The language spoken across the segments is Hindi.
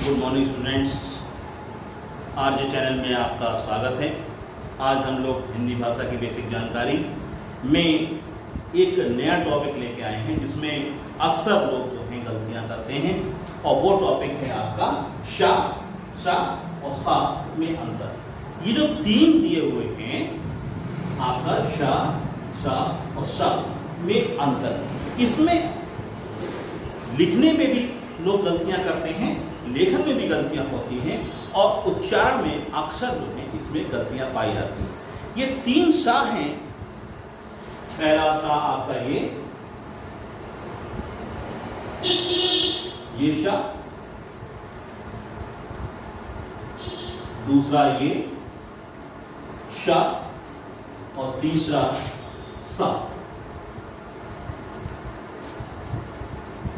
Good morning students, RJ channel में आपका स्वागत है। आज हम लोग हिंदी भाषा की बेसिक जानकारी में एक नया टॉपिक लेके आए हैं जिसमें अक्सर लोग जो हैं गलतियां करते हैं और वो टॉपिक है आपका शा और सा में अंतर। ये जो तीन दिए हुए हैं आपका शा और सा में अंतर, इसमें लिखने में भी लोग गलतियां करते हैं, लेखन में भी गलतियां होती हैं और उच्चारण में अक्सर जो है इसमें गलतियां पाई जाती हैं। ये तीन सा हैं। पहला सा आपका ये शा, दूसरा ये शा और तीसरा सा।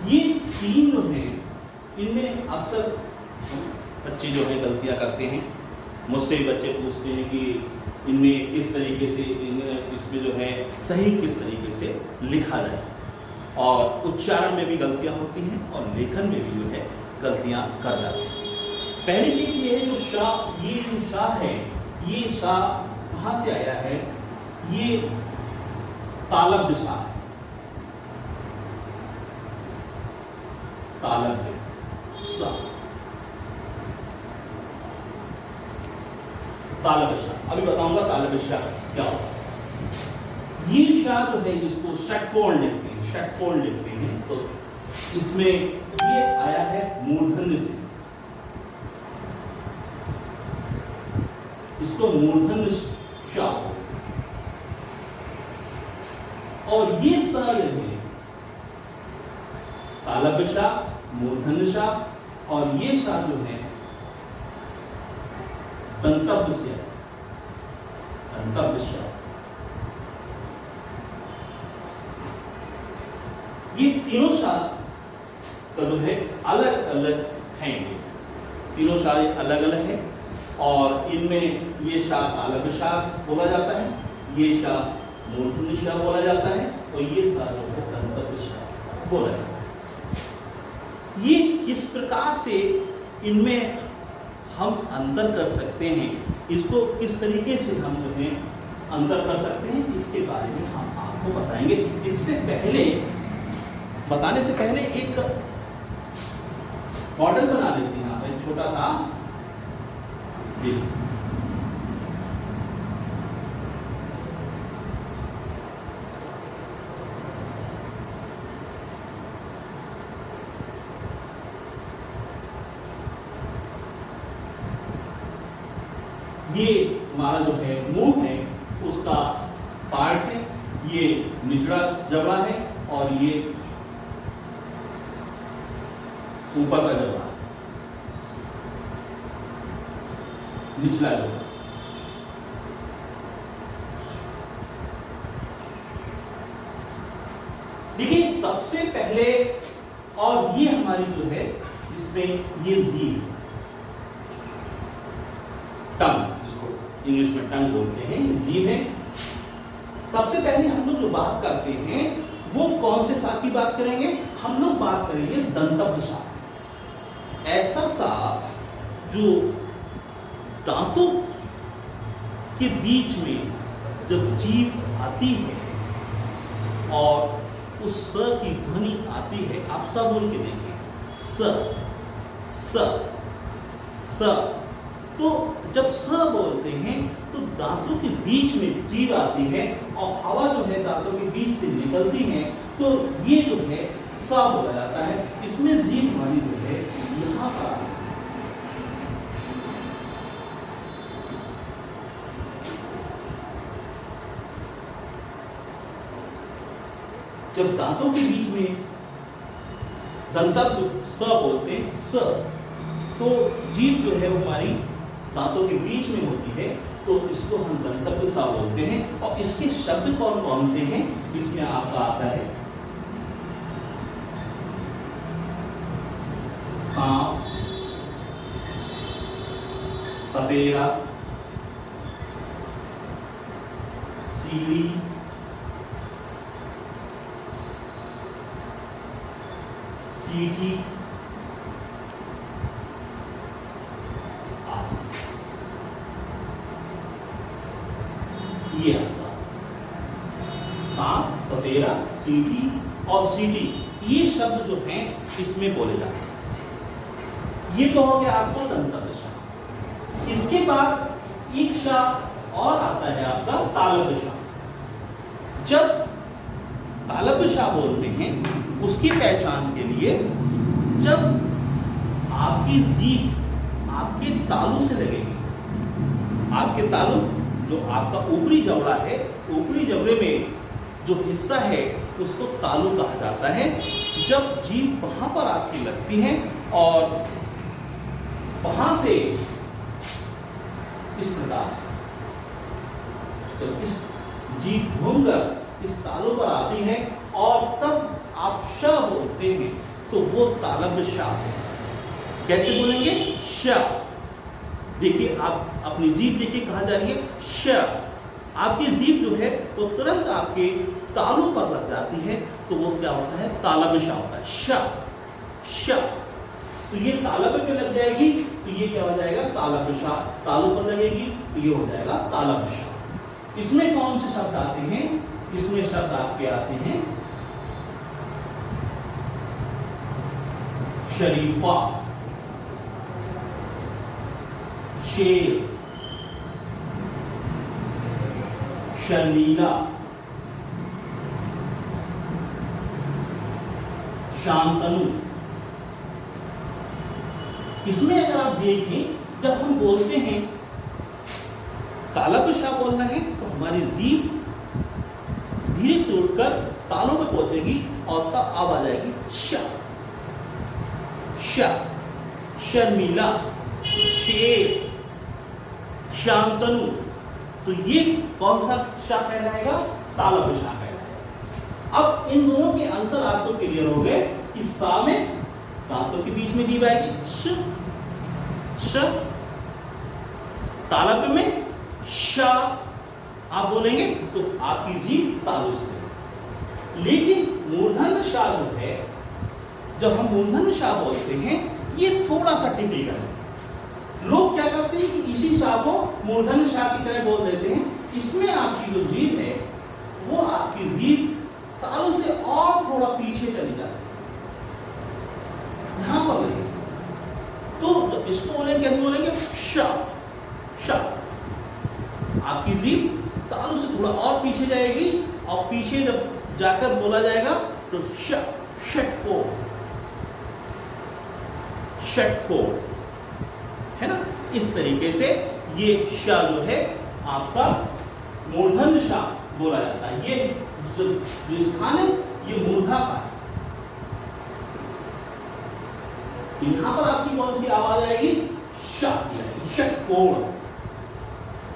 ये तीन जो हैं इनमें अक्सर बच्चे जो है गलतियां करते हैं। मुझसे भी बच्चे पूछते हैं कि इनमें किस तरीके से इसमें जो है सही किस तरीके से लिखा जाए, और उच्चारण में भी गलतियां होती हैं और लेखन में भी जो है गलतियां कर जाते हैं। पहली चीज ये है ये जो शा है, ये शा कहाँ से आया है? ये तालव्य शा, तालव्य शा, तालव्य शा। अभी बताऊंगा तालव्य शा क्या होता है। ये शा जो है इसको षटकोण लिखते हैं, तो इसमें ये आया है मूर्धन्य से, इसको मूर्धन्य शा, और ये सा जो है तालव्य शा, मूर्धन्य शा, और ये शा जो है दंतव्य से, दंतव्य शा। ये तीनों शा का जो है अलग अलग हैं, तीनों शा अलग अलग है और इनमें ये शा तालव्य शा बोला जाता है, ये शा मूर्धन्य शा बोला जाता है और ये शा जो है दंतव्य शा बोला जाता है। ये किस प्रकार से इनमें हम अंतर कर सकते हैं, इसको किस तरीके से हम जो है अंतर कर सकते हैं, इसके बारे में हम आपको बताएंगे। इससे पहले बताने से पहले एक मॉडल बना लेते हैं, आप एक छोटा सा जी। ये हमारा जो है मुंह है उसका पार्ट है, ये निचला जबड़ा है और ये ऊपर का जबड़ा, निचला जबड़ा। देखिए सबसे पहले, और ये हमारी जो है इसमें ये जीभ, टंग, जिसको इंग्लिश में टंग बोलते हैं, जीभ है। सबसे पहले हम लोग जो बात करते हैं वो कौन से सा की बात करेंगे? हम लोग बात करेंगे दंतव्य सा। ऐसा सा जो दांतों के बीच में जब जीभ आती है और उस स की ध्वनि आती है, आप स बोल के देखिए, स स स। तो जब स बोलते हैं तो दांतों के बीच में जीभ आती है और हवा जो है दांतों के बीच से निकलती है, तो ये जो है सा बोला जाता है। इसमें जीभ हमारी जो है यहाँ पर, जब दांतों के बीच में दंतव्य स बोलते हैं स, तो जीभ जो है वो हमारी दांतों के बीच में होती है, तो इसको हम दंतव्य सा बोलते हैं। और इसके शब्द कौन कौन से हैं? इसमें आपका आता है सांप, सपेरा, सीढ़ी, सीधी, ये आपका सांप, सपेरा, सीटी और सीटी, ये शब्द जो हैं इसमें बोले जाते हैं। ये तो हो गया आपका दंतवृषा। इसके बाद एक शब्द और आता है आपका तालव्यशा। जब तालव्यशा बोलते हैं उसकी पहचान के लिए, जब आपकी जीभ आपके तालू से लगेगी, आपके तालू जो आपका ऊपरी जबड़ा है, ऊपरी जबड़े में जो हिस्सा है उसको तालू कहा जाता है। जब जीभ वहां पर आपकी लगती है और वहां से इस प्रकार तो इस जीभ घूमकर इस तालू पर आती है और तब आप श बोलते हैं तो वो तालव्यशा है। कैसे बोलेंगे? श। देखिए आप अपनी जीभ देखिए कहाँ जा रही है, श। आपकी जीभ जो है वो तुरंत आपके तालू पर लग जाती है तो वो क्या होता है? तालव्यशा होता है। श श। तो ये तालव्य में लग जाएगी तो ये क्या हो जाएगा? तालव्यशा। तालू पर लगेगी तो ये हो जाएगा तालव्यशा। इसमें कौन से शब्द आते हैं? इसमें शब्द आपके आते हैं शरीफा, शेर, शर्मीला, शांतनु। इसमें अगर आप देखें, जब हम बोलते हैं तालव्यशा बोलना है तो हमारी जीभ धीरे से उठकर तालू में पहुंचेगी और तब अब आ जाएगी श। श। शर्मीला, शेर, शांतनु। तो ये कौन सा शा कहलाएगा? तालव्यशा कहलाएगा। अब इन दोनों के अंतर आपको क्लियर हो गए कि सा में दांतों के बीच में जीभ आएगी श, श। तालव्य में शा आप बोलेंगे तो आपकी जीभ तालू से। लेकिन मूर्धन्य शा जो है, जब हम मूर्धन्य शा बोलते हैं ये थोड़ा सा टिपिकल है। लोग क्या करते हैं कि इसी शा को मूर्धन्य शा की तरह बोल देते हैं। इसमें आपकी जो जीभ है वो आपकी जीभ तालू से और थोड़ा पीछे चली जाती है, यहां पर लगेगी। तो जब इसको बोलेंगे कैसे बोलेंगे? शा शा। आपकी जीभ तालू से थोड़ा और पीछे जाएगी और पीछे जब जाकर बोला जाएगा तो श, षटकोण, षटकोण है ना। इस तरीके से ये शा जो है आपका मूर्धन्य शा बोला जाता है। ये जो स्थान है ये मूर्धा का है। यहां पर आपकी कौन सी आवाज आएगी? श की आएगी। षटकोण,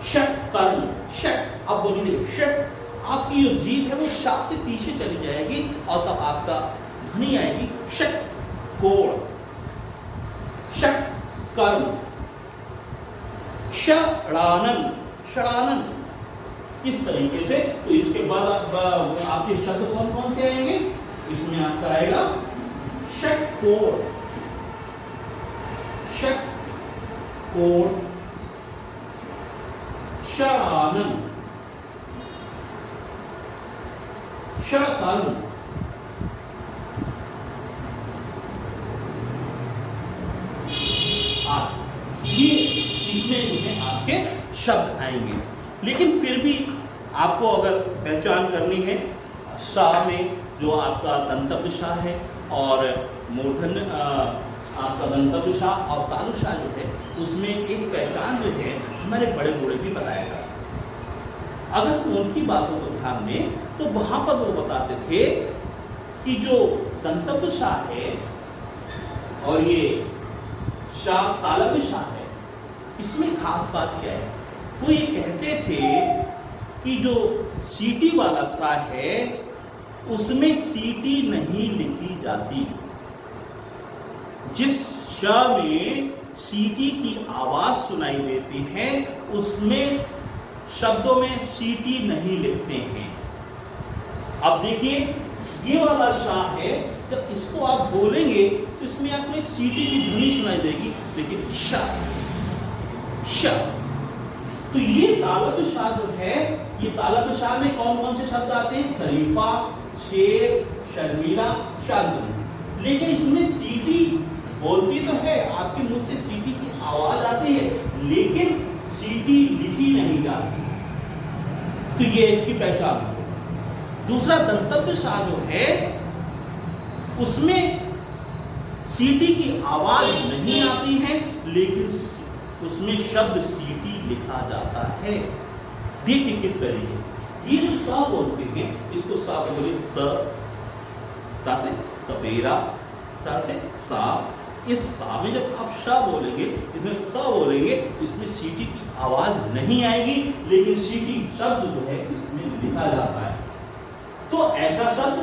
षटकर्म, षट। अब बोलिए षट। आपकी जो जीभ है वो शा से पीछे चली जाएगी और तब आपका ध्वनि आएगी षटकोण, षटकर्म, षडानन, षडानन। इस तरीके से। तो इसके बाद आपके शब्द कौन कौन से आएंगे? इसमें आपका आएगा षटकोण, षटकोण, षडानन, षटकर्म, ये इसमें मुझे आपके शब्द आएंगे। लेकिन फिर भी आपको अगर पहचान करनी है, शा में जो आपका दंतवृषा है और मूर्धन्य आपका दंतवृषा और तालुशा जो है उसमें एक पहचान जो है हमारे बड़े बूढ़े भी बताएगा। अगर उनकी बातों को ध्यान दें तो वहां पर वो बताते थे कि जो दंतवृषा है और ये शा तालव्यशा है, इसमें खास बात क्या है? वो ये कहते थे कि जो सीटी वाला सा है उसमें सीटी नहीं लिखी जाती। जिस श में सीटी की आवाज सुनाई देती है उसमें शब्दों में सीटी नहीं लिखते हैं। अब देखिए ये वाला शा है, जब इसको आप बोलेंगे तो इसमें आपको एक सीटी की ध्वनि सुनाई देगी। देखिए श, श। तो ये तालब शाह जो है, ये तालब शाह में कौन कौन से शब्द आते हैं? शरीफा, शेर, शर्मीला, शांतनु। लेकिन इसमें सीटी बोलती तो है, आपके मुंह से सीटी की आवाज आती है, लेकिन सीटी लिखी नहीं जाती। तो ये इसकी पहचान है। दूसरा दंतव्य शाह जो है, उसमें सीटी की आवाज नहीं आती है, लेकिन उसमें शब्द सीटी लिखा जाता है। देखिए किस तरीके से ये जो सा बोलते हैं, इसको सा बोले सा से सपेरा, सा से सा। इस सा में जब आप शा बोलेंगे, इसमें सा बोलेंगे, इसमें सीटी की आवाज नहीं आएगी, लेकिन सीटी शब्द जो है इसमें लिखा जाता है। तो ऐसा शब्द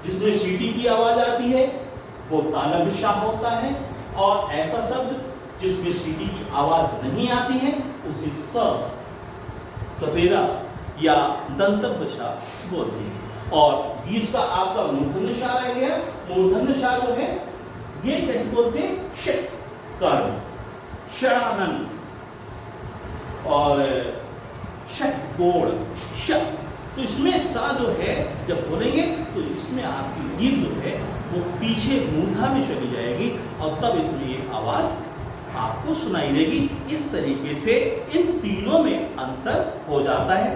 जिसमें सीटी की आवाज आती है वो तालब शाह होता है, और ऐसा शब्द जिसमें सीटी की आवाज नहीं आती है उसे सपेरा या दंतव्य शाह बोलते हैं। और बीच का आपका मूर्धन्य शाह रह गया। मूर्धन्य शाह जो है ये कैसे बोलते हैं? श कर्म, शरानन और षटकोण, श। तो इसमें सा जो है जब बोलेंगे तो इसमें आपकी जीभ जो है वो पीछे मूर्धा में चली जाएगी, और तब इसमें ये आवाज आपको सुनाई देगी। इस तरीके से इन तीनों में अंतर हो जाता है।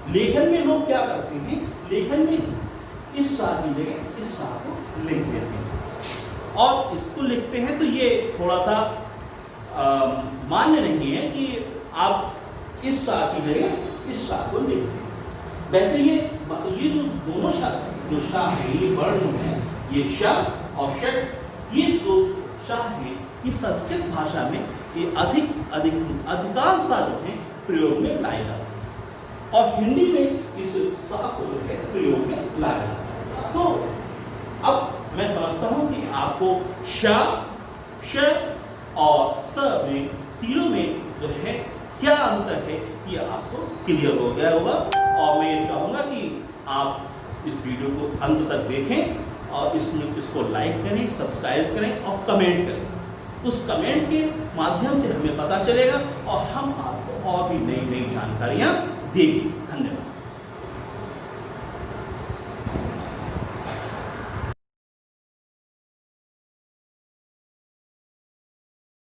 लेखन में लोग क्या करते हैं? लेखन में इस सा की जगह इस सा को लिख देते हैं, और इसको लिखते हैं तो ये थोड़ा सा मान्य नहीं है कि आप इस सा की जगह इस सा को लिखते हैं। वैसे ये जो दोनों जो शाह है, ये वर्ण है, ये श और षट, ये दो शाह हैं, ये संस्कृत भाषा में ये अधिकांश सा जो है प्रयोग में लाए जाते हैं, और हिंदी में इस सा को जो है प्रयोग में लाया जाता है। तो अब मैं समझता हूं कि आपको श, श और स में तीनों में जो है क्या अंतर है ये आपको क्लियर हो गया होगा। और मैं ये चाहूंगा कि आप इस वीडियो को अंत तक देखें, और इसको लाइक करें, सब्सक्राइब करें और कमेंट करें। उस कमेंट के माध्यम से हमें पता चलेगा और हम आपको और भी नई नई जानकारियां देंगे।